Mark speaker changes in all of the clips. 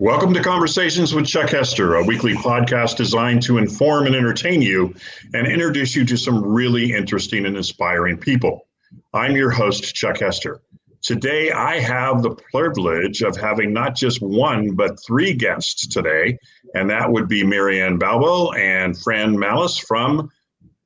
Speaker 1: Welcome to Conversations with Chuck Hester, a weekly podcast designed to inform and entertain you and introduce you to some really interesting and inspiring people. I'm your host, Chuck Hester. Today, I have the privilege of having not just one, but three guests today, and that would be Maryann Balbo and Fran Mallace from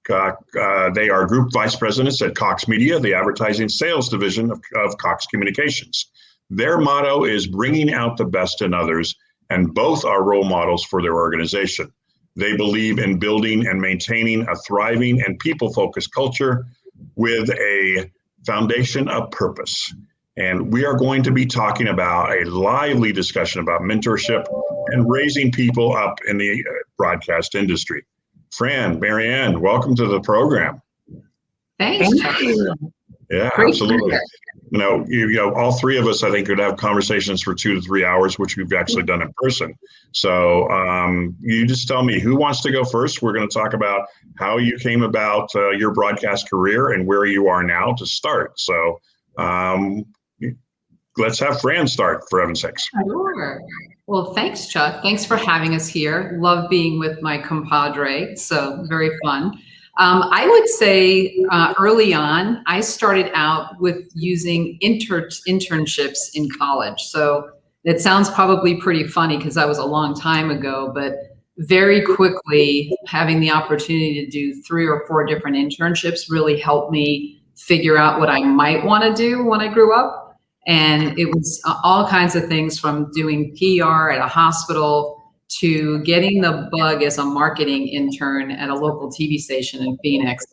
Speaker 1: they are group vice presidents at Cox Media, the advertising sales division of Cox Communications. Their motto is bringing out the best in others, and both are role models for their organization. They believe in building and maintaining a thriving and people-focused culture with a foundation of purpose. And we are going to be talking about a lively discussion about mentorship and raising people up in the broadcast industry. Fran, Maryann, welcome to the program.
Speaker 2: Thanks.
Speaker 1: Yeah, great. Absolutely. You know, all three of us, I think, could have conversations for 2 to 3 hours, which we've actually done in person. So you just tell me who wants to go first. We're going to talk about how you came about your broadcast career and where you are now to start. So let's have Fran start, for heaven's sakes.
Speaker 2: Sure. Well, thanks, Chuck. Thanks for having us here. Love being with my compadre. So very fun. I would say early on, I started out with using internships in college. So it sounds probably pretty funny because that was a long time ago, but very quickly having the opportunity to do 3 or 4 different internships really helped me figure out what I might want to do when I grew up. And it was all kinds of things from doing PR at a hospital to getting the bug as a marketing intern at a local TV station in Phoenix.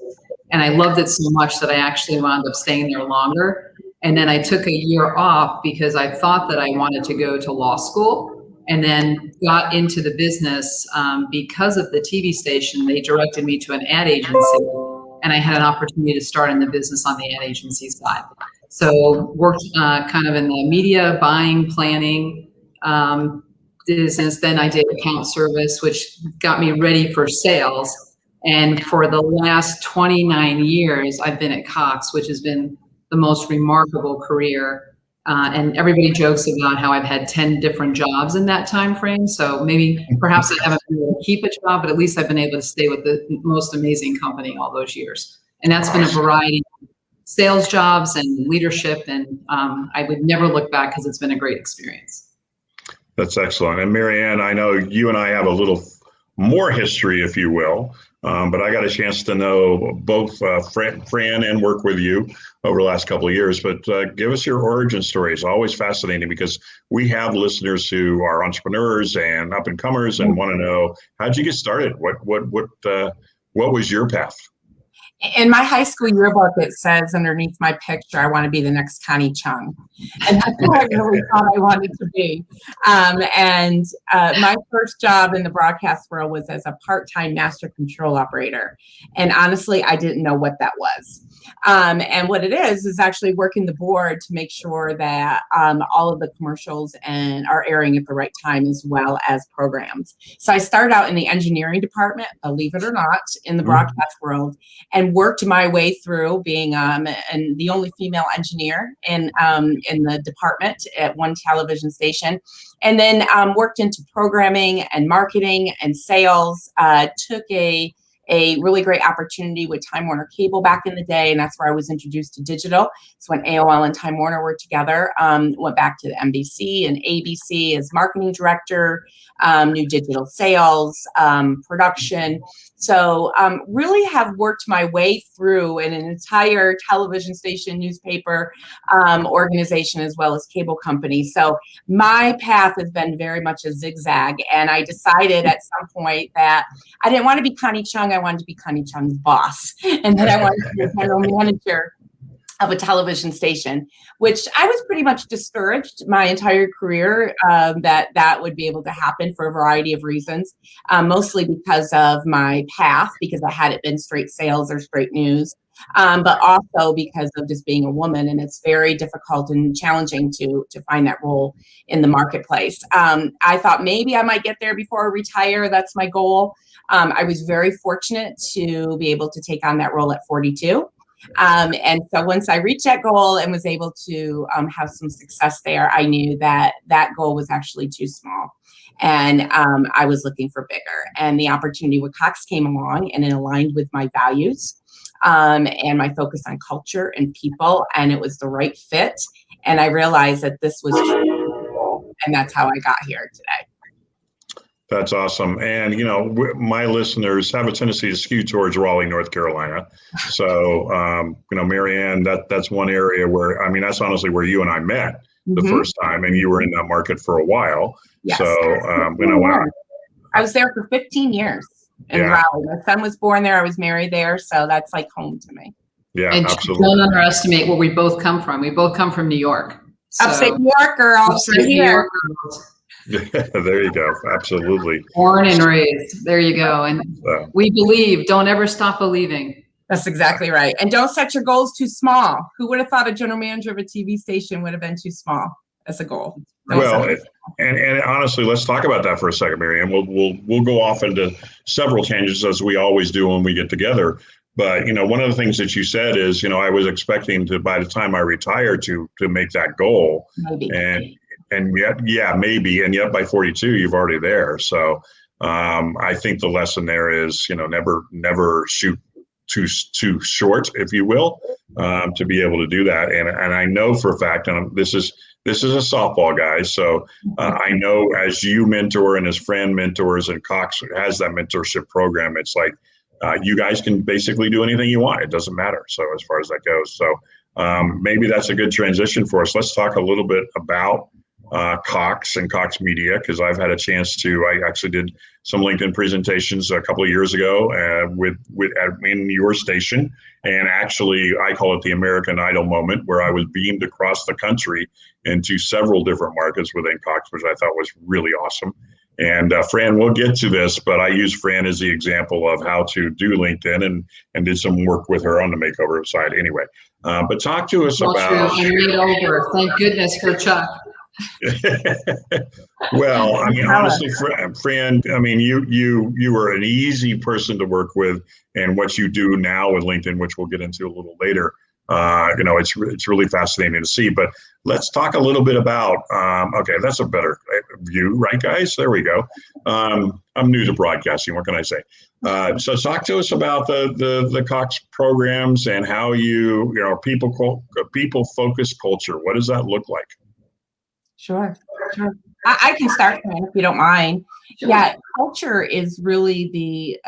Speaker 2: And I loved it so much that I actually wound up staying there longer. And then I took a year off because I thought that I wanted to go to law school, and then got into the business because of the TV station. They directed me to an ad agency, and I had an opportunity to start in the business on the ad agency side. So worked kind of in the media, buying, planning, business. Then I did account service, which got me ready for sales. And for the last 29 years, I've been at Cox, which has been the most remarkable career. And everybody jokes about how I've had 10 different jobs in that time frame. So maybe perhaps I haven't been able to keep a job, but at least I've been able to stay with the most amazing company all those years. And that's been a variety of sales jobs and leadership. And I would never look back because it's been a great experience.
Speaker 1: That's excellent. And Maryann, I know you and I have a little more history, if you will, but I got a chance to know both Fran and work with you over the last couple of years. But give us your origin story. It's always fascinating because we have listeners who are entrepreneurs and up and comers and want to know, how'd you get started? What was your path?
Speaker 3: In my high school yearbook, it says underneath my picture, I want to be the next Connie Chung. And that's what I really thought I wanted to be. My first job in the broadcast world was as a part-time master control operator. And honestly, I didn't know what that was. And what it is actually working the board to make sure that all of the commercials are airing at the right time, as well as programs. So I started out in the engineering department, believe it or not, in the broadcast world, and worked my way through being and the only female engineer in the department at one television station, and then worked into programming and marketing and sales. Took a really great opportunity with Time Warner Cable back in the day, and that's where I was introduced to digital. So when AOL and Time Warner were together, went back to the NBC and ABC as marketing director, new digital sales, production. So really have worked my way through an entire television station, newspaper organization, as well as cable company. So my path has been very much a zigzag. And I decided at some point that I didn't want to be Connie Chung. I wanted to be Connie Chung's boss. And then I wanted to be a general manager of a television station, which I was pretty much discouraged my entire career that would be able to happen for a variety of reasons, mostly because of my path, because I hadn't been straight sales or straight news, but also because of just being a woman, and it's very difficult and challenging to find that role in the marketplace. I thought maybe I might get there before I retire. That's my goal. I was very fortunate to be able to take on that role at 42. And so once I reached that goal and was able to have some success there, I knew that that goal was actually too small. And I was looking for bigger. And the opportunity with Cox came along, and it aligned with my values and my focus on culture and people. And it was the right fit. And I realized that this was true. And that's how I got here today.
Speaker 1: That's awesome. And, my listeners have a tendency to skew towards Raleigh, North Carolina. So, Maryann, that's one area where, that's honestly where you and I met the first time, and you were in that market for a while.
Speaker 3: Yes.
Speaker 1: So,
Speaker 3: I was there for 15 years in Raleigh. My son was born there. I was married there. So that's like home to me.
Speaker 1: Yeah,
Speaker 2: and
Speaker 1: absolutely.
Speaker 2: Don't underestimate where we both come from. We both come from New York. So,
Speaker 3: upstate New York girls.
Speaker 2: Upstate New York girls.
Speaker 1: There you go. Absolutely.
Speaker 2: Born and raised. There you go. And we believe. Don't ever stop believing.
Speaker 3: That's exactly right. And don't set your goals too small. Who would have thought a general manager of a TV station would have been too small as a goal?
Speaker 1: And honestly, let's talk about that for a second, Maryann. We'll go off into several tangents as we always do when we get together. But one of the things that you said is, I was expecting to, by the time I retire, to make that goal.
Speaker 3: Maybe.
Speaker 1: And yet, maybe. And yet by 42, you've already there. So I think the lesson there is, never shoot too short, if you will, to be able to do that. And I know for a fact, and this is a softball, guys. So I know as you mentor and as Fran mentors and Cox has that mentorship program, it's like you guys can basically do anything you want. It doesn't matter. So as far as that goes, so maybe that's a good transition for us. Let's talk a little bit about Cox and Cox Media, because I've had a chance to. I actually did some LinkedIn presentations a couple of years ago in your station, and actually I call it the American Idol moment, where I was beamed across the country into several different markets within Cox, which I thought was really awesome. And Fran, we'll get to this, but I use Fran as the example of how to do LinkedIn and did some work with her on the makeover side anyway. But talk to us about.
Speaker 2: True. And made over. Thank goodness for Chuck.
Speaker 1: Well, honestly, Fran, you were an easy person to work with, and what you do now with LinkedIn, which we'll get into a little later, it's really fascinating to see. But let's talk a little bit about. Okay, that's a better view, right, guys? There we go. I'm new to broadcasting. What can I say? So talk to us about the Cox programs and how people focused culture. What does that look like?
Speaker 3: Sure. I can start, if you don't mind. Sure. Yeah, culture is really the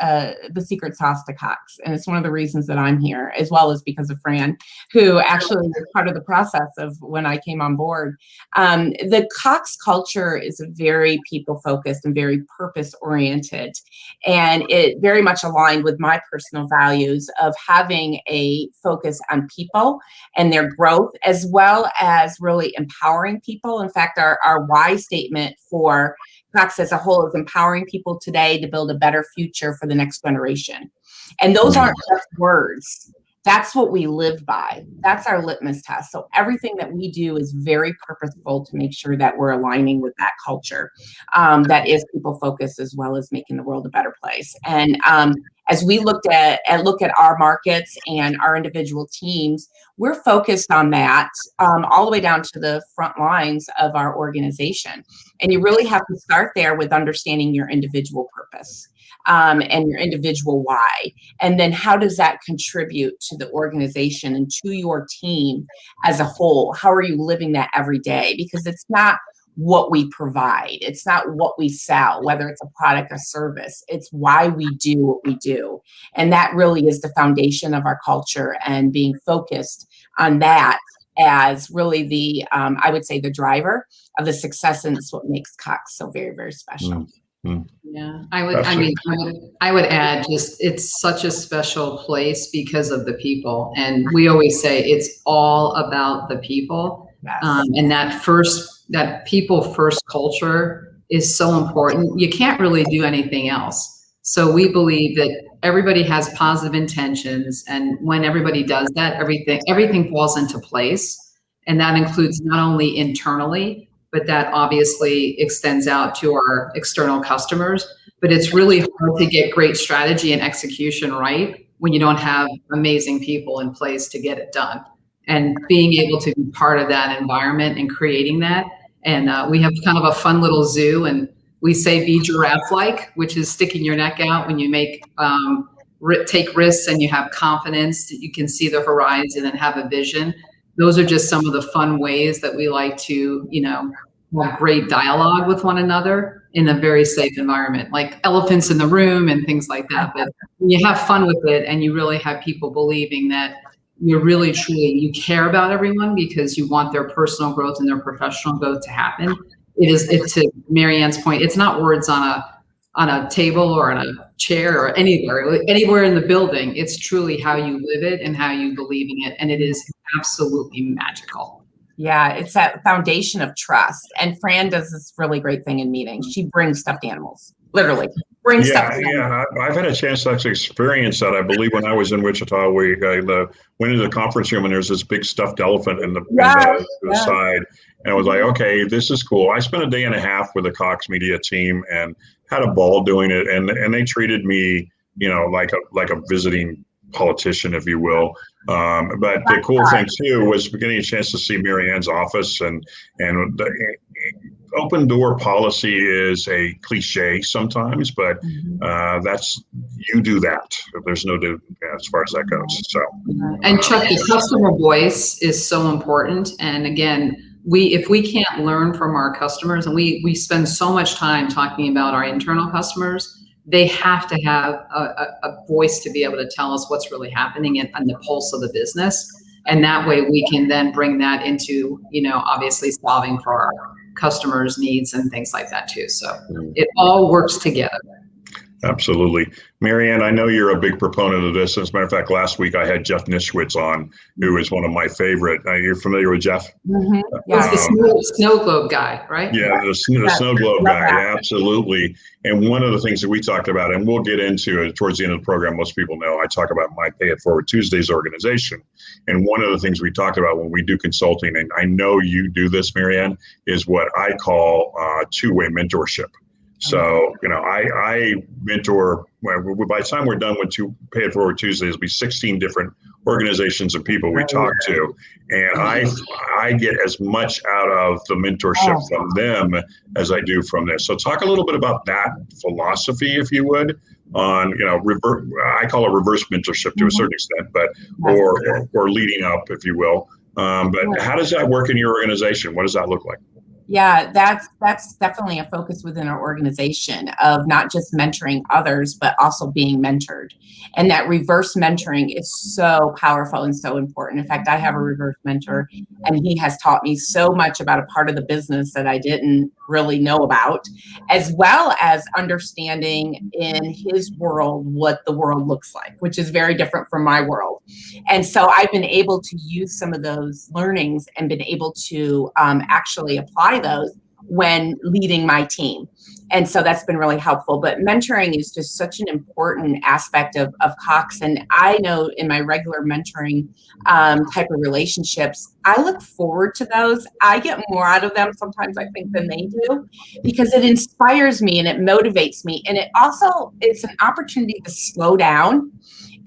Speaker 3: secret sauce to Cox, and it's one of the reasons that I'm here, as well as because of Fran, who actually was part of the process of when I came on board. The Cox culture is very people-focused and very purpose-oriented, and it very much aligned with my personal values of having a focus on people and their growth, as well as really empowering people. In fact, our why statement for Cox as a whole is empowering people today to build a better future for the next generation. And those aren't just words. That's what we live by. That's our litmus test. So everything that we do is very purposeful to make sure that we're aligning with that culture that is people focused, as well as making the world a better place. And as we look at our markets and our individual teams, we're focused on that all the way down to the front lines of our organization. And you really have to start there with understanding your individual purpose and your individual why. And then how does that contribute to the organization and to your team as a whole? How are you living that every day? Because it's not what we provide. It's not what we sell, whether it's a product or service. It's why we do what we do. And that really is the foundation of our culture, and being focused on that as really the, I would say, the driver of the success. And it's what makes Cox so very, very special.
Speaker 2: Yeah, I would add, just it's such a special place because of the people. And we always say it's all about the people.
Speaker 3: Yes.
Speaker 2: And that people first culture is so important. You can't really do anything else. So we believe that everybody has positive intentions, and when everybody does that, everything falls into place. And that includes not only internally, but that obviously extends out to our external customers. But it's really hard to get great strategy and execution right when you don't have amazing people in place to get it done. And being able to be part of that environment and creating that. And we have kind of a fun little zoo, and we say be giraffe-like, which is sticking your neck out when you take risks and you have confidence that you can see the horizon and have a vision. Those are just some of the fun ways that we like to, have great dialogue with one another in a very safe environment, like elephants in the room and things like that. But when you have fun with it and you really have people believing that you're really, truly, you care about everyone because you want their personal growth and their professional growth to happen. It to Maryann's point, it's not words on a table or on a chair or anywhere in the building. It's truly how you live it and how you believe in it. And it is absolutely magical.
Speaker 3: Yeah, it's that foundation of trust. And Fran does this really great thing in meetings. She brings stuffed animals, literally.
Speaker 1: I've had a chance to actually experience that. I believe when I was in Wichita, we went into the conference room and there's this big stuffed elephant in the side. And I was like, okay, this is cool. I spent a day and a half with the Cox Media team and had a ball doing it. And they treated me, like a visiting politician, if you will. But the cool thing too was getting a chance to see Maryann's office, and the open door policy is a cliche sometimes, but you do that. There's no as far as that goes. So,
Speaker 2: and Chuck, the customer voice is so important. And again, if we can't learn from our customers, and we spend so much time talking about our internal customers, they have to have a voice to be able to tell us what's really happening and the pulse of the business. And that way we can then bring that into, obviously solving for our customers' needs and things like that too. So it all works together.
Speaker 1: Absolutely. Maryann, I know you're a big proponent of this. As a matter of fact, last week I had Jeff Nischwitz on, who is one of my favorite. You're familiar with Jeff?
Speaker 3: Mm-hmm.
Speaker 2: Yeah. The snow globe guy, right?
Speaker 1: Yeah, the snow globe guy. Absolutely. And one of the things that we talked about, and we'll get into it towards the end of the program, most people know I talk about my Pay It Forward Tuesdays organization. And one of the things we talked about when we do consulting, and I know you do this, Maryann, is what I call two-way mentorship. So, I mentor, by the time we're done with Pay It Forward Tuesdays, it'll be 16 different organizations and people we talk to. And I get as much out of the mentorship from them as I do from this. So talk a little bit about that philosophy, if you would, on, I call it reverse mentorship to a certain extent, but, or leading up, if you will. But how does that work in your organization? What does that look like?
Speaker 3: Yeah, that's definitely a focus within our organization of not just mentoring others, but also being mentored. And that reverse mentoring is so powerful and so important. In fact, I have a reverse mentor, and he has taught me so much about a part of the business that I didn't really know about, as well as understanding in his world what the world looks like, which is very different from my world. And so I've been able to use some of those learnings and been able to actually apply those when leading my team. And so that's been really helpful. But mentoring is just such an important aspect of Cox. And I know in my regular mentoring type of relationships, I look forward to those. I get more out of them sometimes, I think, than they do, because it inspires me and it motivates me. And it's an opportunity to slow down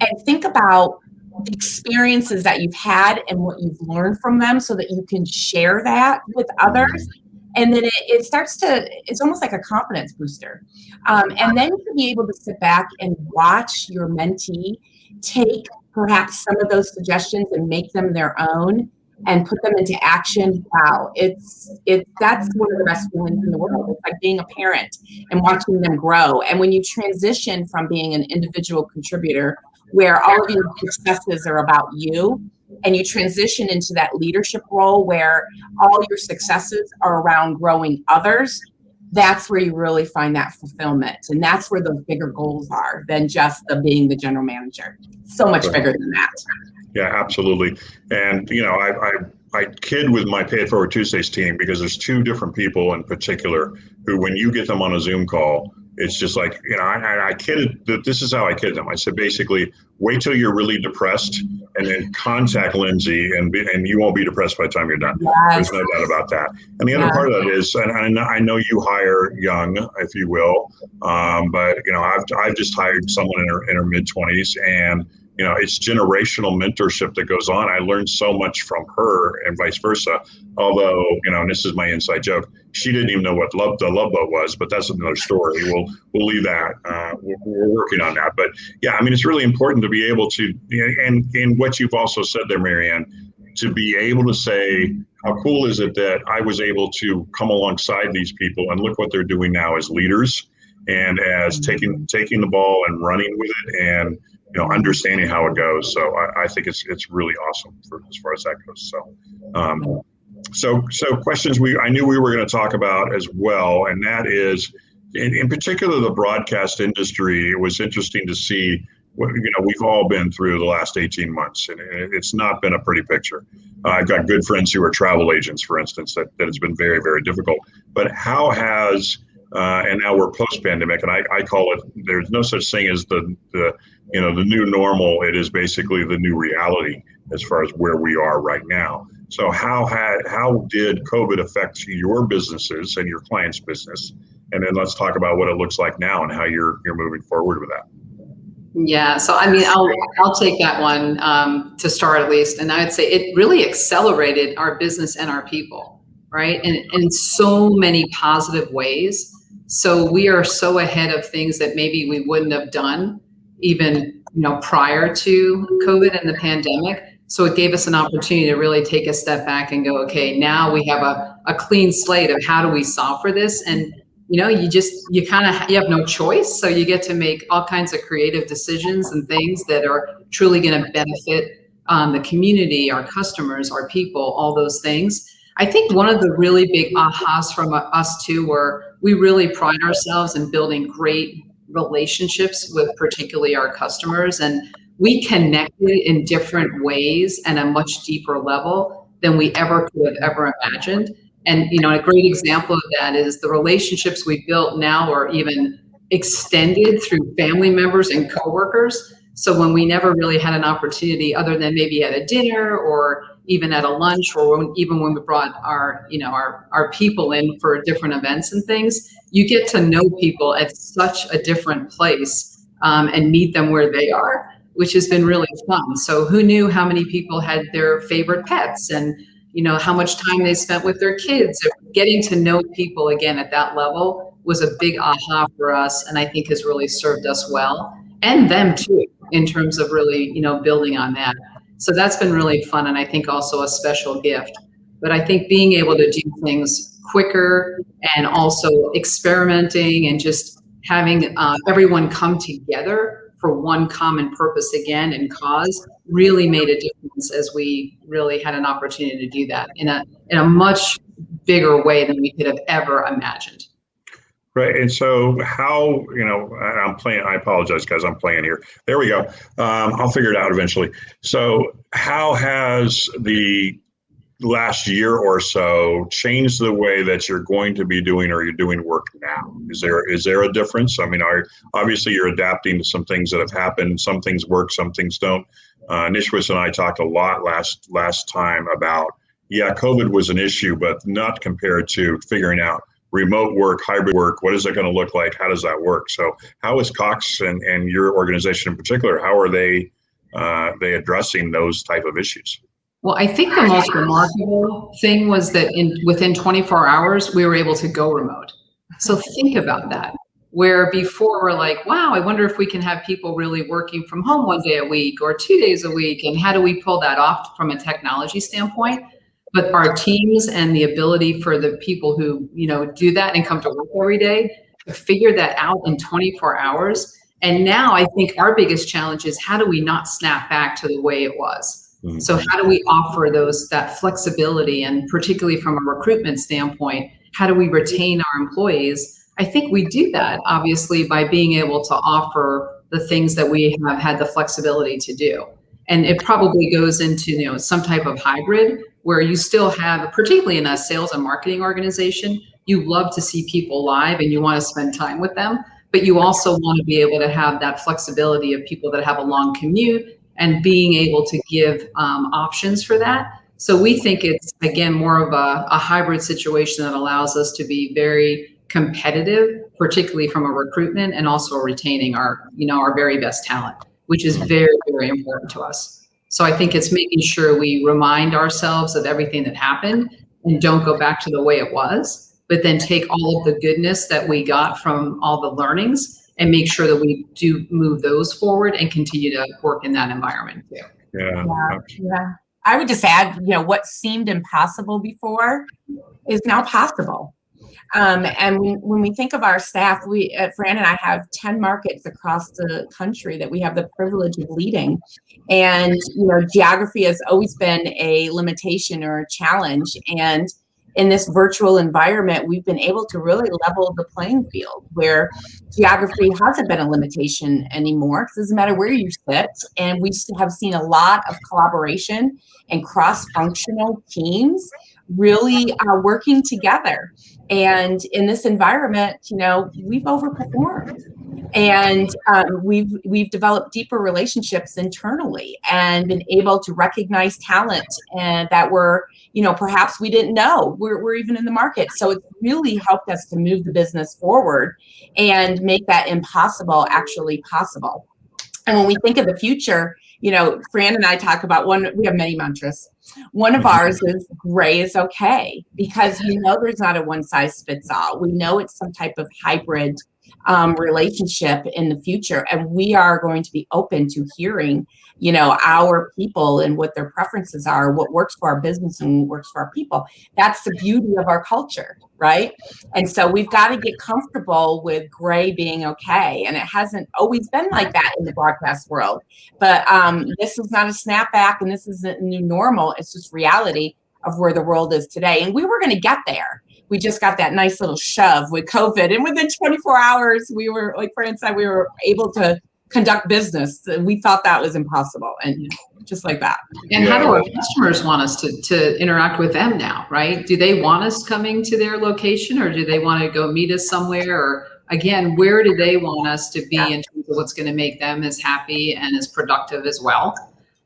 Speaker 3: and think about the experiences that you've had and what you've learned from them so that you can share that with others. And then it's almost like a confidence booster. And then to be able to sit back and watch your mentee take perhaps some of those suggestions and make them their own and put them into action. Wow. That's one of the best feelings in the world. It's like being a parent and watching them grow. And when you transition from being an individual contributor where all of your successes are about you, and you transition into that leadership role where all your successes are around growing others, that's where you really find that fulfillment. And that's where those bigger goals are than just being the general manager. So much bigger than that.
Speaker 1: Yeah, absolutely. And, I kid with my Pay It Forward Tuesdays team because there's two different people in particular who, when you get them on a Zoom call, it's just like, I kidded that this is how I kid them. I said, basically, wait till you're really depressed and then contact Lindsay and you won't be depressed by the time you're done.
Speaker 3: Yes.
Speaker 1: There's no doubt about that. And the other part of that is, and I know you hire young, if you will, but I've just hired someone in her mid-20s, and it's generational mentorship that goes on. I learned so much from her and vice versa. Although, and this is my inside joke, she didn't even know what the Love Boat was, but that's another story. We'll leave that. We're working on that. But yeah, I mean, it's really important to be able to, and what you've also said there, Maryann, to be able to say, how cool is it that I was able to come alongside these people and look what they're doing now as leaders and as taking the ball and running with it and understanding how it goes. So I think it's really awesome as far as that goes. So so questions I knew we were going to talk about as well, and that is in particular the broadcast industry. It was interesting to see what we've all been through the last 18 months, and it's not been a pretty picture. I've got good friends who are travel agents, for instance, that it's been very, very difficult. But how has and now we're post-pandemic, and I call it, there's no such thing as the new normal. It is basically the new reality as far as where we are right now. So how did COVID affect your businesses and your clients' business? And then let's talk about what it looks like now and how you're moving forward with that.
Speaker 2: Yeah, so I mean, I'll take that one to start at least, and I would say it really accelerated our business and our people, right? And in so many positive ways. So we are so ahead of things that maybe we wouldn't have done even prior to COVID and the pandemic. So it gave us an opportunity to really take a step back and go, okay, now we have a clean slate of how do we solve for this? And you have no choice. So you get to make all kinds of creative decisions and things that are truly going to benefit the community, our customers, our people, all those things. I think one of the really big ahas from us too, were we really pride ourselves in building great relationships with particularly our customers. And we connected in different ways and a much deeper level than we ever could have ever imagined. And, a great example of that is the relationships we built now are even extended through family members and coworkers. So when we never really had an opportunity other than maybe at a dinner or even at a lunch or even when we brought our people in for different events and things, you get to know people at such a different place and meet them where they are, which has been really fun. So who knew how many people had their favorite pets and how much time they spent with their kids. Getting to know people again at that level was a big aha for us, and I think has really served us well, and them too, in terms of really, building on that. So that's been really fun, and I think also a special gift. But I think being able to do things quicker and also experimenting and just having everyone come together for one common purpose again and cause really made a difference as we really had an opportunity to do that in a much bigger way than we could have ever imagined.
Speaker 1: Right. And so how, I'm playing, I apologize, guys, I'm playing here. There we go. I'll figure it out eventually. So how has the last year or so changed the way that you're going to be doing or you're doing work now? Is there a difference? I mean, obviously you're adapting to some things that have happened. Some things work, some things don't. Nishwis and I talked a lot last time about, COVID was an issue, but not compared to figuring out remote work, hybrid work. What is it going to look like? How does that work? So how is Cox and your organization in particular, how are they addressing those type of issues?
Speaker 2: Well, I think the most remarkable thing was that within 24 hours, we were able to go remote. So think about that, where before we're like, wow, I wonder if we can have people really working from home 1 day a week or 2 days a week. And how do we pull that off from a technology standpoint? But our teams and the ability for the people who, do that and come to work every day to figure that out in 24 hours. And now I think our biggest challenge is how do we not snap back to the way it was? Mm-hmm. So how do we offer that flexibility, and particularly from a recruitment standpoint, how do we retain our employees? I think we do that obviously by being able to offer the things that we have had the flexibility to do. And it probably goes into, some type of hybrid where you still have, particularly in a sales and marketing organization, you love to see people live and you want to spend time with them, but you also want to be able to have that flexibility of people that have a long commute and being able to give options for that. So we think it's, again, more of a hybrid situation that allows us to be very competitive, particularly from a recruitment and also retaining our very best talent. which is very, very important to us. So I think it's making sure we remind ourselves of everything that happened and don't go back to the way it was, but then take all of the goodness that we got from all the learnings and make sure that we do move those forward and continue to work in that environment too.
Speaker 1: Yeah.
Speaker 3: Yeah. I would just add, what seemed impossible before is now possible. And when we think of our staff, Fran and I have 10 markets across the country that we have the privilege of leading. And, geography has always been a limitation or a challenge. And in this virtual environment, we've been able to really level the playing field where geography hasn't been a limitation anymore, because it doesn't matter where you sit. And we have seen a lot of collaboration and cross-functional teams really working together. And in this environment, we've overperformed. And we've developed deeper relationships internally and been able to recognize talent and that perhaps we didn't know we're even in the market. So it's really helped us to move the business forward and make that impossible actually possible. And when we think of the future, Fran and I talk about we have many mantras. One of ours is gray is okay, because there's not a one size fits all. We know it's some type of hybrid relationship in the future. And we are going to be open to hearing, our people and what their preferences are, what works for our business and what works for our people. That's the beauty of our culture, right? And so we've got to get comfortable with gray being okay. And it hasn't always been like that in the broadcast world. But this is not a snapback, and this isn't a new normal. It's just reality of where the world is today. And we were going to get there. We just got that nice little shove with COVID. And within 24 hours, we were, like Fran said, we were able to conduct business. We thought that was impossible. And just like that.
Speaker 2: And how do our customers want us to interact with them now, right? Do they want us coming to their location, or do they want to go meet us somewhere? Or again, where do they want us to be in terms of what's going to make them as happy and as productive as well?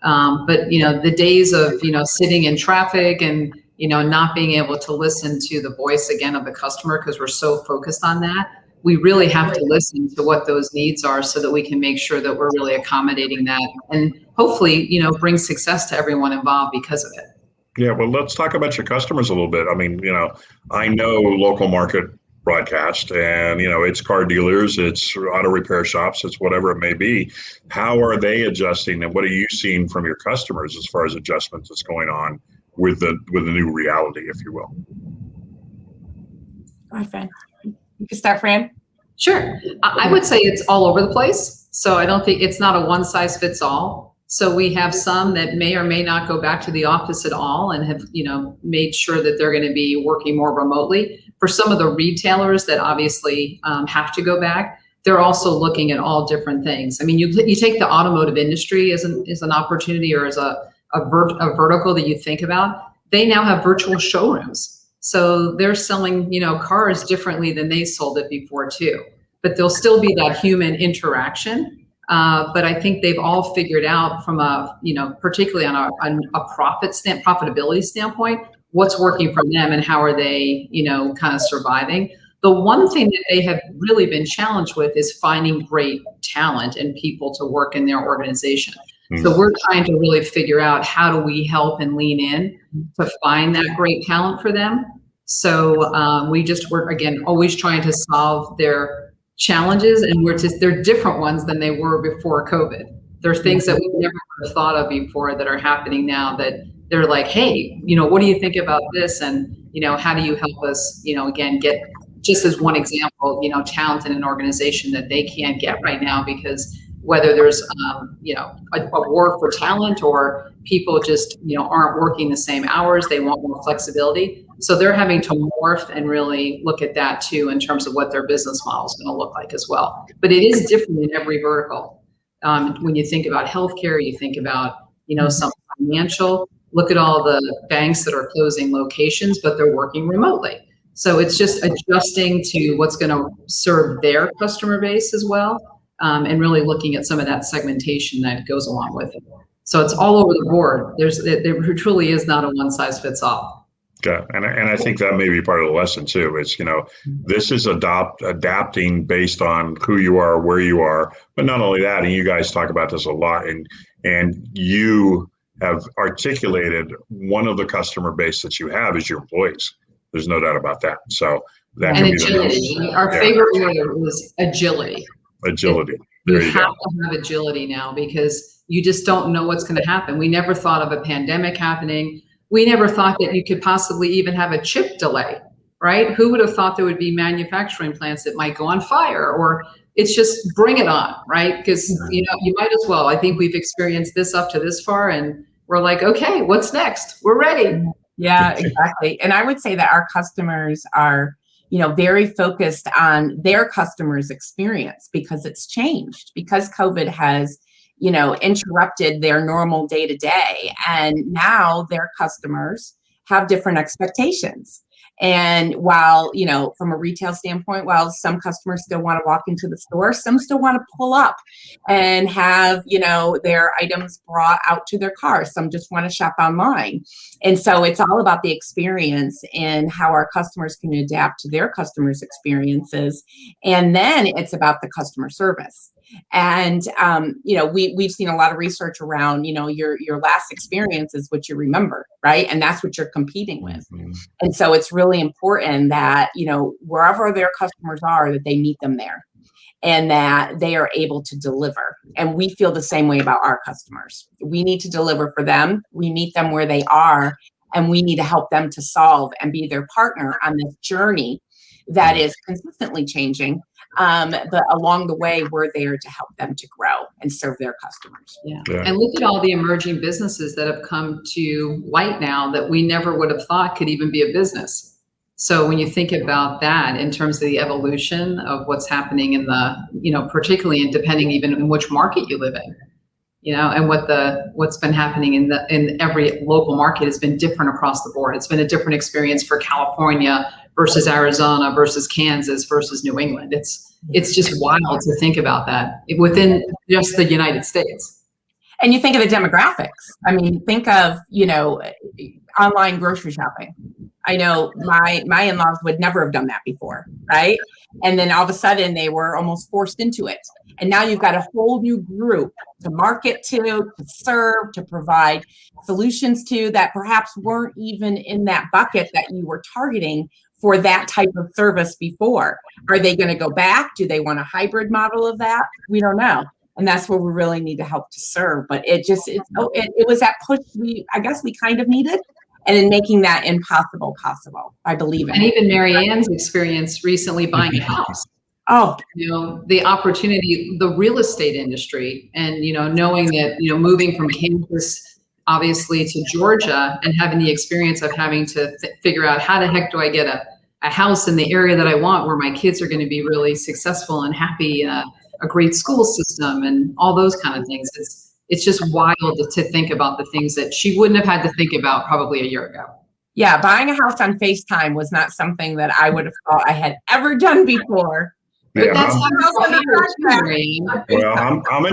Speaker 2: But, the days of, sitting in traffic and, not being able to listen to the voice again of the customer because we're so focused on that, we really have to listen to what those needs are so that we can make sure that we're really accommodating that and hopefully, bring success to everyone involved because of it.
Speaker 1: Yeah, well, let's talk about your customers a little bit. I mean, I know local market broadcast and, it's car dealers, it's auto repair shops, it's whatever it may be. How are they adjusting, and what are you seeing from your customers as far as adjustments that's going on with the new reality, if you will?
Speaker 3: Go ahead, Fran. You can start, Fran.
Speaker 2: Sure. I would say it's all over the place. So I don't think it's not a one size fits all. So we have some that may or may not go back to the office at all and have, made sure that they're going to be working more remotely. For some of the retailers that obviously have to go back, they're also looking at all different things. I mean, you take the automotive industry as an opportunity or as a vertical that you think about. They now have virtual showrooms. So they're selling, cars differently than they sold it before too. But there'll still be that human interaction. But I think they've all figured out from particularly on a profitability standpoint, what's working for them and how are they, kind of surviving. The one thing that they have really been challenged with is finding great talent and people to work in their organization. So we're trying to really figure out how do we help and lean in to find that great talent for them. So we're again always trying to solve their challenges, and they're different ones than they were before COVID. There are things that we never would have thought of before that are happening now that they're like, hey, what do you think about this? And how do you help us? Again, get, just as one example, talent in an organization that they can't get right now because whether there's, a war for talent or people just, aren't working the same hours, they want more flexibility. So they're having to morph and really look at that too in terms of what their business model is going to look like as well. But it is different in every vertical. When you think about healthcare, you think about, some financial, look at all the banks that are closing locations, but they're working remotely. So it's just adjusting to what's going to serve their customer base as well. And really looking at some of that segmentation that goes along with it. So it's all over the board. There truly is not a one size fits all.
Speaker 1: Yeah, and I think that may be part of the lesson too. Is this is adapting based on who you are, where you are, but not only that. And you guys talk about this a lot, and you have articulated one of the customer base that you have is your employees. There's no doubt about that. So that
Speaker 2: And
Speaker 1: can be
Speaker 2: agility. Our favorite word was agility.
Speaker 1: Agility.
Speaker 2: You
Speaker 1: There you
Speaker 2: have
Speaker 1: go.
Speaker 2: to have agility now because you just don't know what's going to happen. We never thought of a pandemic happening. We never thought that you could possibly even have a chip delay, right? Who would have thought there would be manufacturing plants that might go on fire, or it's just bring it on, right? Because you might as well. I think we've experienced this up to this far, and we're like, okay, what's next? We're ready.
Speaker 3: Yeah, exactly. And I would say that our customers are, very focused on their customers' experience because it's changed, because COVID has, interrupted their normal day to day. And now their customers have different expectations. And while, from a retail standpoint, while some customers still want to walk into the store, some still want to pull up and have, their items brought out to their car. Some just want to shop online. And so it's all about the experience and how our customers can adapt to their customers' experiences. And then it's about the customer service. And, we've seen a lot of research around, your last experience is what you remember, right? And that's what you're competing with.
Speaker 1: Mm-hmm.
Speaker 3: And so it's really important that, wherever their customers are, that they meet them there and that they are able to deliver. And we feel the same way about our customers. We need to deliver for them. We meet them where they are, and we need to help them to solve and be their partner on this journey that is consistently changing. But along the way, we're there to help them to grow and serve their customers.
Speaker 2: Yeah. And look at all the emerging businesses that have come to light now that we never would have thought could even be a business. So when you think about that in terms of the evolution of what's happening in the, particularly and depending even in which market you live in, and what's been happening in every local market has been different across the board. It's been a different experience for California versus Arizona versus Kansas versus New England. It's just wild to think about that within just the United States.
Speaker 3: And you think of the demographics. I mean, think of, online grocery shopping. I know my in-laws would never have done that before, right? And then all of a sudden they were almost forced into it. And now you've got a whole new group to market to serve, to provide solutions to that perhaps weren't even in that bucket that you were targeting for that type of service before. Are they going to go back? Do they want a hybrid model of that? We don't know. And that's where we really need to help to serve. But it was that push we kind of needed. And in making that impossible possible, I believe in.
Speaker 2: And even Maryann's experience recently buying a house.
Speaker 3: Oh,
Speaker 2: the opportunity, the real estate industry, and, knowing that, moving from Kansas, obviously, to Georgia and having the experience of having to figure out how the heck do I get a house in the area that I want where my kids are going to be really successful and happy, a great school system and all those kind of things. It's just wild to think about the things that she wouldn't have had to think about probably a year ago.
Speaker 3: Yeah, buying a house on FaceTime was not something that I would have thought I had ever done before.
Speaker 2: But that's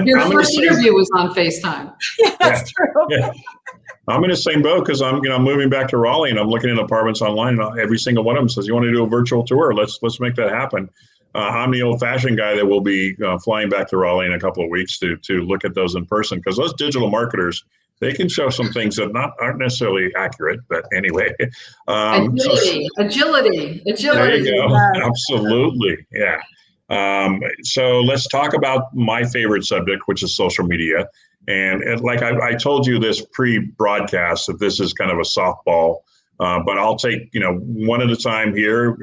Speaker 2: your first interview was on FaceTime.
Speaker 3: Yeah, that's true.
Speaker 1: Yeah. I'm in the same boat because I'm moving back to Raleigh and I'm looking at apartments online and every single one of them says, you want to do a virtual tour? Let's make that happen. I'm the old-fashioned guy that will be flying back to Raleigh in a couple of weeks to look at those in person because those digital marketers, they can show some things that aren't necessarily accurate, but anyway.
Speaker 2: Agility.
Speaker 1: There you go. Yeah. Absolutely. Yeah. So let's talk about my favorite subject, which is social media. And like I told you this pre-broadcast that this is kind of a softball, but I'll take, one at a time here.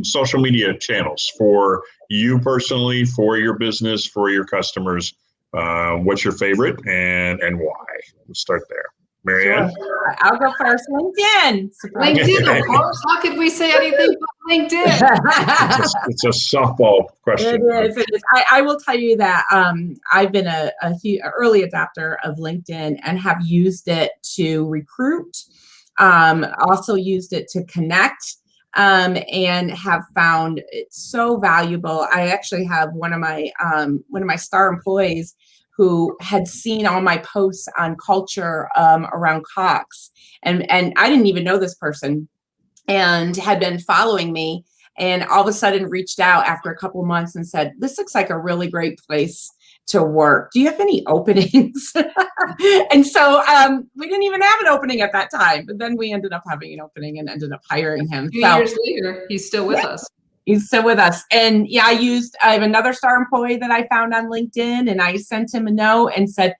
Speaker 1: Social media channels for you personally, for your business, for your customers. What's your favorite and why? Let's start there. Maryann?
Speaker 3: Sure. I'll go first. LinkedIn.
Speaker 2: LinkedIn, of course. How could we say anything but LinkedIn?
Speaker 1: It's a softball question.
Speaker 3: It is. I will tell you that I've been a early adopter of LinkedIn and have used it to recruit. Also used it to connect and have found it so valuable. I actually have one of my star employees who had seen all my posts on culture around Cox. And I didn't even know this person, and had been following me, and all of a sudden reached out after a couple of months and said, "This looks like a really great place to work. Do you have any openings?" And so we didn't even have an opening at that time, but then we ended up having an opening and ended up hiring him.
Speaker 2: 2 years later, he's still with us.
Speaker 3: He's still with us. And yeah, I have another star employee that I found on LinkedIn, and I sent him a note and said,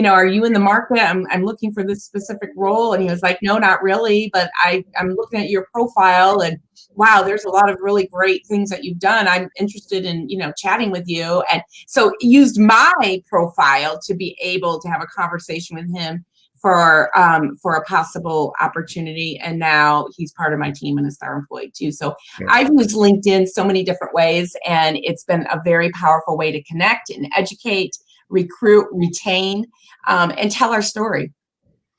Speaker 3: "Are you in the market? I'm looking for this specific role." And he was like, "No, not really, but I'm looking at your profile, and wow, there's a lot of really great things that you've done. I'm interested in, chatting with you." And so used my profile to be able to have a conversation with him for a possible opportunity. And now he's part of my team and a star employee too. So I've used LinkedIn so many different ways, and it's been a very powerful way to connect and educate, recruit, retain, and tell our story.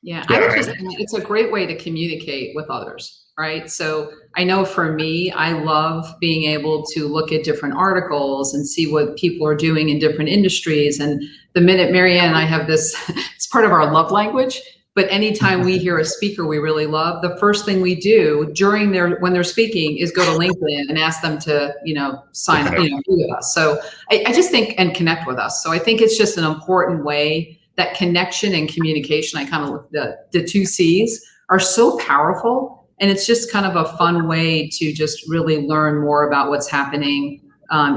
Speaker 2: Yeah, I would just, it's a great way to communicate with others, right? So I know for me, I love being able to look at different articles and see what people are doing in different industries. And the minute Maryann and I have this, it's part of our love language, but anytime we hear a speaker we really love, the first thing we do when they're speaking is go to LinkedIn and ask them to, sign up, be with us. So I just think, and connect with us. So I think it's just an important way. That connection and communication, I kind of look at the 2 C's are so powerful, and it's just kind of a fun way to just really learn more about what's happening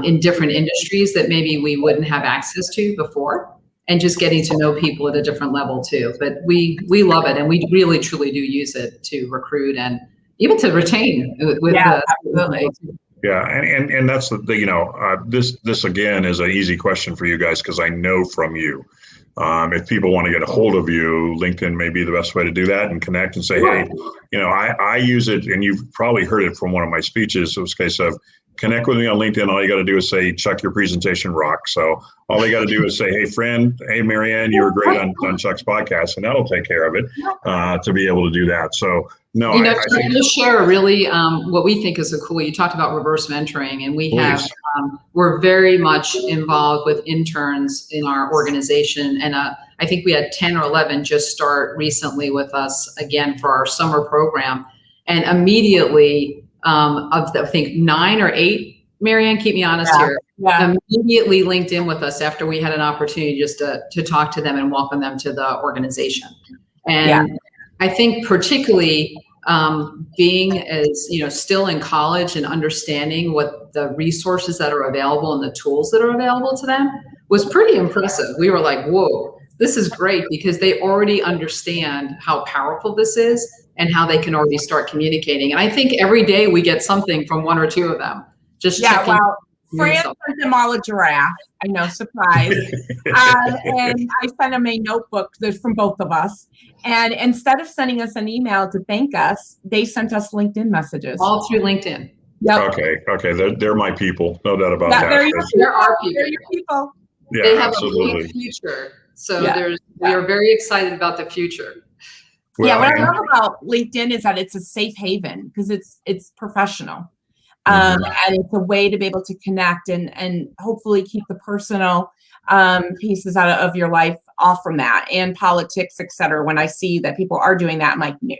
Speaker 2: in different industries that maybe we wouldn't have access to before, and just getting to know people at a different level too. But we love it, and we really truly do use it to recruit and even to retain with
Speaker 3: absolutely.
Speaker 1: Yeah, and that's this again is an easy question for you guys, because I know from you. If people want to get a hold of you, LinkedIn may be the best way to do that and connect and say, hey, I use it, and you've probably heard it from one of my speeches. It was a case of connect with me on LinkedIn. All you got to do is say, Chuck, your presentation rocks. So all they got to do is say, hey, Fran, hey, Maryann, you were great on Chuck's podcast, and that'll take care of it to be able to do that. So no, I think
Speaker 2: we'll share really what we think is cool. You talked about reverse mentoring, and we're very much involved with interns in our organization. And I think we had 10 or 11 just start recently with us again for our summer program. And immediately, I think 9 or 8, Maryann, keep me honest here, immediately linked in with us after we had an opportunity just to talk to them and welcome them to the organization. And I think particularly being as, still in college and understanding what the resources that are available and the tools that are available to them was pretty impressive. We were like, whoa, this is great, because they already understand how powerful this is and how they can already start communicating. And I think every day we get something from 1 or 2 of them. Just checking.
Speaker 3: Well, Fran sent them all a giraffe. I know, surprise. And I sent them a notebook from both of us. And instead of sending us an email to thank us, they sent us LinkedIn messages.
Speaker 2: All through LinkedIn.
Speaker 3: Yep.
Speaker 1: Okay. They're my people. No doubt about that.
Speaker 3: They're our people. They're your people.
Speaker 1: Yeah,
Speaker 2: they have
Speaker 1: absolutely.
Speaker 2: a big future. So we are very excited about the future.
Speaker 3: Well, what I love about LinkedIn is that it's a safe haven, because it's professional. And it's a way to be able to connect and hopefully keep the personal pieces out of your life off from that, and politics, et cetera. When I see that people are doing that, I'm like, no.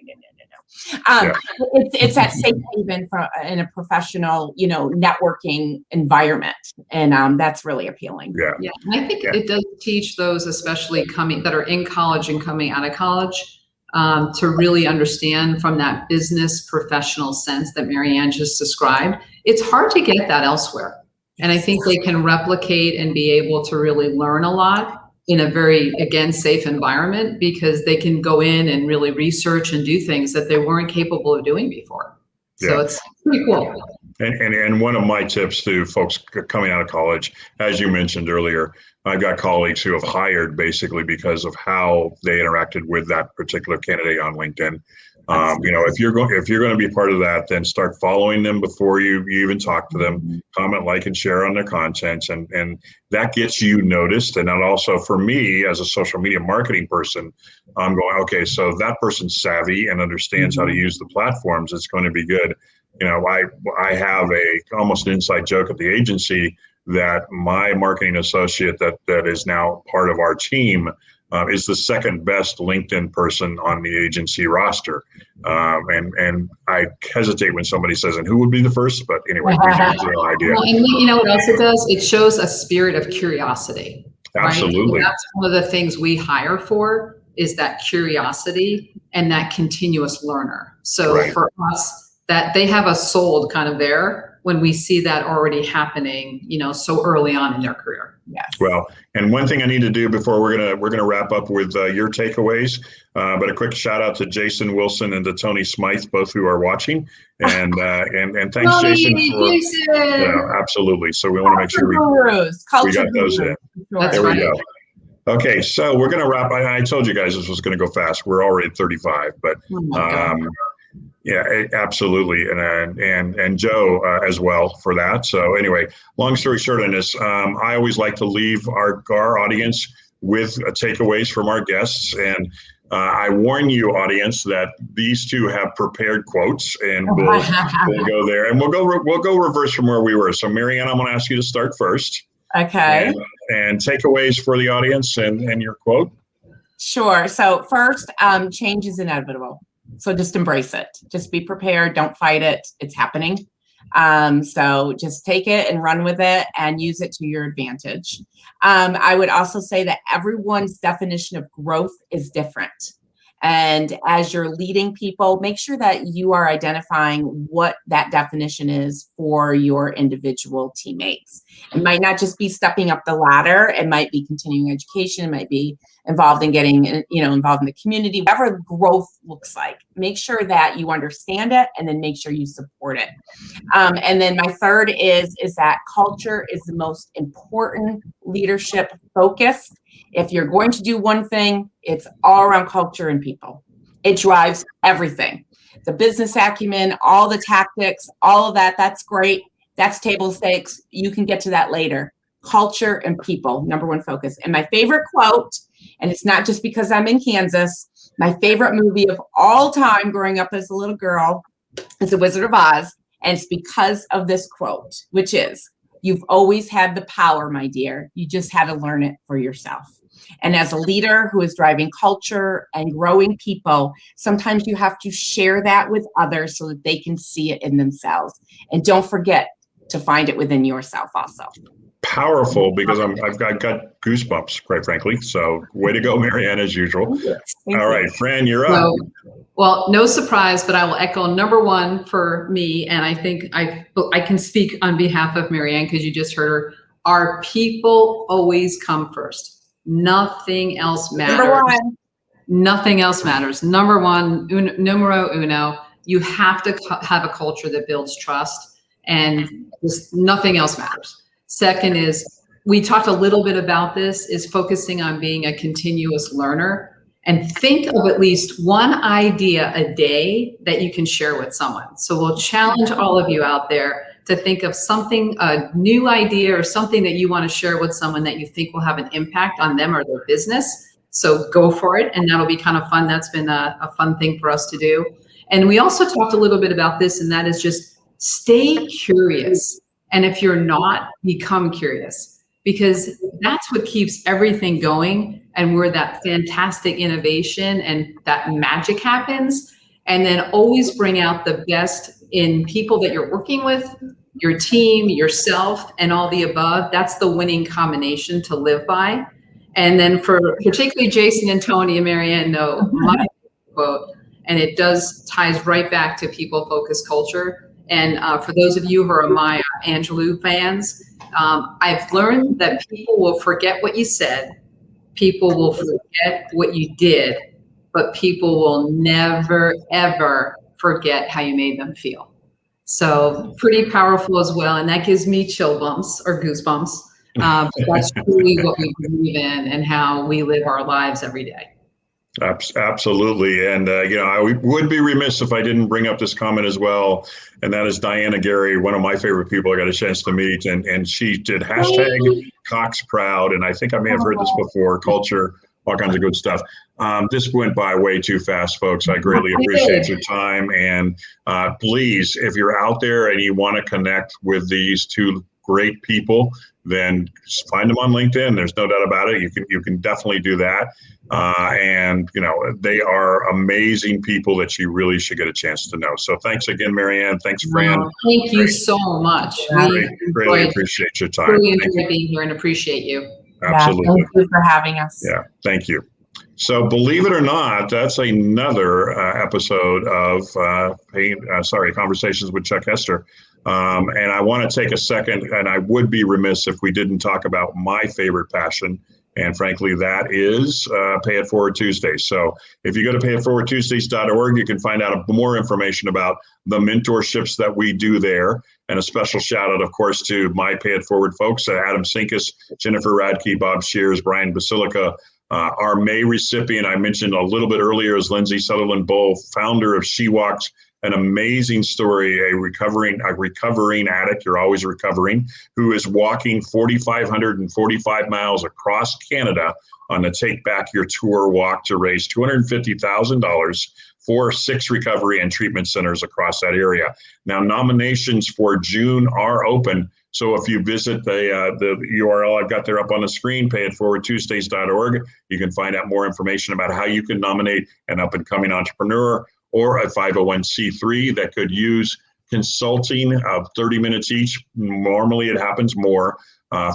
Speaker 3: It's that safe haven in a professional, networking environment. And that's really appealing.
Speaker 2: Yeah. And I think it does teach those, especially that are in college and coming out of college, to really understand from that business professional sense that Maryann just described. It's hard to get that elsewhere. And I think they can replicate and be able to really learn a lot in a very, again, safe environment, because they can go in and really research and do things that they weren't capable of doing before. So it's pretty cool.
Speaker 1: And one of my tips to folks coming out of college, as you mentioned earlier, I've got colleagues who have hired basically because of how they interacted with that particular candidate on LinkedIn. If you're going to be part of that, then start following them before you even talk to them. Comment, like, and share on their contents, and that gets you noticed. And that also, for me as a social media marketing person, I'm going, okay, so that person's savvy and understands how to use the platforms. It's going to be good. I have almost an inside joke at the agency that my marketing associate that is now part of our team is the second best LinkedIn person on the agency roster. And I hesitate when somebody says, and who would be the first? But anyway, we have no idea.
Speaker 2: Well, and you know what else it does? It shows a spirit of curiosity.
Speaker 1: Absolutely.
Speaker 2: Right? So that's one of the things we hire for, is that curiosity and that continuous learner. So for us, that they have us sold kind of there when we see that already happening, you know, so early on in their career.
Speaker 3: Yes.
Speaker 1: Well, and one thing I need to do before we're gonna wrap up with your takeaways, but a quick shout out to Jason Wilson and to Tony Smythe, both who are watching, and thanks, Jason, for absolutely. So we want to make sure we got those in.
Speaker 2: That's
Speaker 1: there
Speaker 2: right.
Speaker 1: we go. Okay, so we're gonna wrap. I told you guys this was gonna go fast. We're already at 35, but yeah, absolutely, and Joe as well for that. So anyway, long story short on this, I always like to leave our audience with takeaways from our guests, and I warn you, audience, that these two have prepared quotes, and we'll go there, and we'll go reverse from where we were. So Maryann, I'm going to ask you to start first.
Speaker 3: Okay.
Speaker 1: And takeaways for the audience and your quote.
Speaker 3: Sure. So first, change is inevitable. So just embrace it. Just be prepared. Don't fight it. It's happening. So just take it and run with it and use it to your advantage. I would also say that everyone's definition of growth is different. And as you're leading people, make sure that you are identifying what that definition is for your individual teammates. It might not just be stepping up the ladder. It might be continuing education. It might be involved in getting, involved in the community, whatever growth looks like. Make sure that you understand it and then make sure you support it. And then my third is that culture is the most important leadership focus. If you're going to do one thing, it's all around culture and people. It drives everything. The business acumen, all the tactics, all of that, that's great. That's table stakes. You can get to that later. Culture and people, number one focus. And my favorite quote, and it's not just because I'm in Kansas, my favorite movie of all time growing up as a little girl is The Wizard of Oz. And it's because of this quote, which is, "You've always had the power, my dear. You just had to learn it for yourself." And as a leader who is driving culture and growing people, sometimes you have to share that with others so that they can see it in themselves. And don't forget to find it within yourself also.
Speaker 1: Powerful, because I've got goosebumps, quite frankly. So way to go, Maryann, as usual. All right, Fran, you're up.
Speaker 2: Well, no surprise, but I will echo number one for me, and I think I can speak on behalf of Maryann because you just heard her. Our people always come first. Nothing else matters.
Speaker 3: Number one.
Speaker 2: Nothing else matters. Number one, numero uno, you have to have a culture that builds trust, and just nothing else matters. Second is, we talked a little bit about this, is focusing on being a continuous learner, and think of at least one idea a day that you can share with someone. So we'll challenge all of you out there to think of something, a new idea or something that you want to share with someone that you think will have an impact on them or their business. So go for it, and that'll be kind of fun. That's been a fun thing for us to do. And we also talked a little bit about this, and that is just stay curious. And if you're not, become curious, because that's what keeps everything going, and where that fantastic innovation and that magic happens. And then always bring out the best in people that you're working with, your team, yourself, and all the above. That's the winning combination to live by. And then for particularly Jason and Tony and Maryann, know my quote, and it ties right back to people-focused culture. And for those of you who are Maya Angelou fans, I've learned that people will forget what you said, people will forget what you did, but people will never, ever forget how you made them feel. So pretty powerful as well. And that gives me chill bumps or goosebumps. But that's truly what we believe in and how we live our lives every day.
Speaker 1: Absolutely. And, I would be remiss if I didn't bring up this comment as well. And that is Diana Gary, one of my favorite people I got a chance to meet. And she did hashtag Cox Proud. And I think I may have heard this before, culture, all kinds of good stuff. This went by way too fast, folks. I greatly appreciate your time. And please, if you're out there and you want to connect with these two great people, then just find them on LinkedIn. There's no doubt about it. You can definitely do that. And they are amazing people that you really should get a chance to know. So thanks again, Maryann. Thanks, Fran.
Speaker 2: Thank you so much.
Speaker 1: Really appreciate your time.
Speaker 2: Really enjoyed being here and appreciate you.
Speaker 1: Absolutely.
Speaker 3: Yeah, thank you for having us.
Speaker 1: Yeah, thank you. So believe it or not, that's another episode of Conversations with Chuck Hester. And I want to take a second, and I would be remiss if we didn't talk about my favorite passion. And frankly, that is Pay It Forward Tuesday. So if you go to payitforwardtuesdays.org, you can find out more information about the mentorships that we do there. And a special shout out, of course, to my Pay It Forward folks, Adam Sinkus, Jennifer Radke, Bob Shears, Brian Basilica. Our May recipient I mentioned a little bit earlier is Lindsay Sutherland Bull, founder of She Walks, an amazing story, a recovering addict, you're always recovering, who is walking 4,545 miles across Canada on the Take Back Your Tour walk to raise $250,000 for 6 recovery and treatment centers across that area. Now, nominations for June are open. So if you visit the URL I've got there up on the screen, payitforwardtuesdays.org, you can find out more information about how you can nominate an up-and-coming entrepreneur or a 501c3 that could use consulting of 30 minutes each. Normally it happens more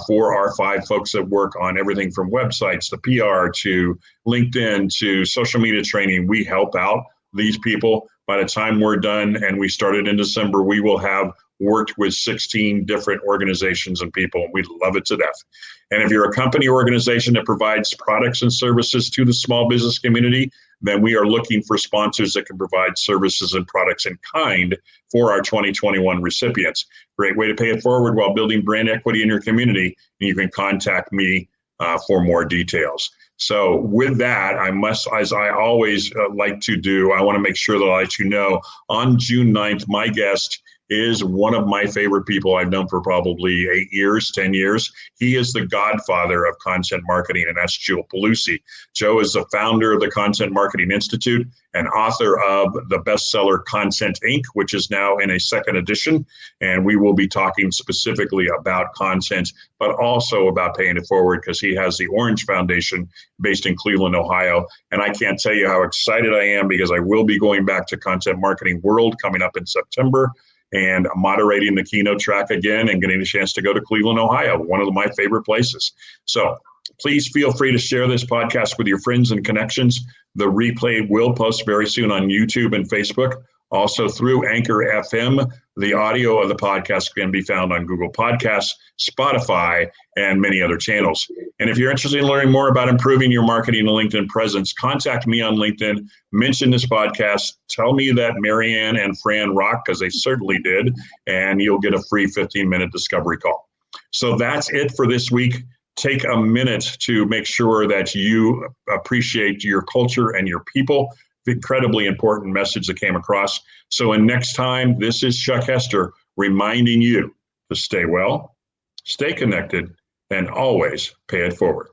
Speaker 1: for our 5 folks that work on everything from websites to PR to LinkedIn to social media training. We help out these people. By the time we're done, and we started in December, we will have worked with 16 different organizations and people. We love it to death. And if you're a company or organization that provides products and services to the small business community, then we are looking for sponsors that can provide services and products in kind for our 2021 recipients. Great way to pay it forward while building brand equity in your community. And you can contact me for more details. So with that, I must, as I always like to do, I want to make sure that I let you know on June 9th, my guest is one of my favorite people I've known for probably 10 years. He is the godfather of content marketing, and that's Joe Pelusi. Joe is the founder of the Content Marketing Institute and author of the bestseller Content Inc., which is now in a 2nd edition. And we will be talking specifically about content, but also about paying it forward, because he has the Orange Foundation based in Cleveland, Ohio. And I can't tell you how excited I am, because I will be going back to Content Marketing World coming up in September and moderating the keynote track again and getting a chance to go to Cleveland, Ohio, one of my favorite places. So please feel free to share this podcast with your friends and connections. The replay will post very soon on YouTube and Facebook. Also through Anchor FM, the audio of the podcast can be found on Google Podcasts, Spotify, and many other channels. And if you're interested in learning more about improving your marketing and LinkedIn presence, contact me on LinkedIn, mention this podcast, tell me that Maryann and Fran rock, because they certainly did, and you'll get a free 15-minute discovery call. So that's it for this week. Take a minute to make sure that you appreciate your culture and your people. Incredibly important message that came across. So next time, this is Chuck Hester reminding you to stay well, stay connected, and always pay it forward.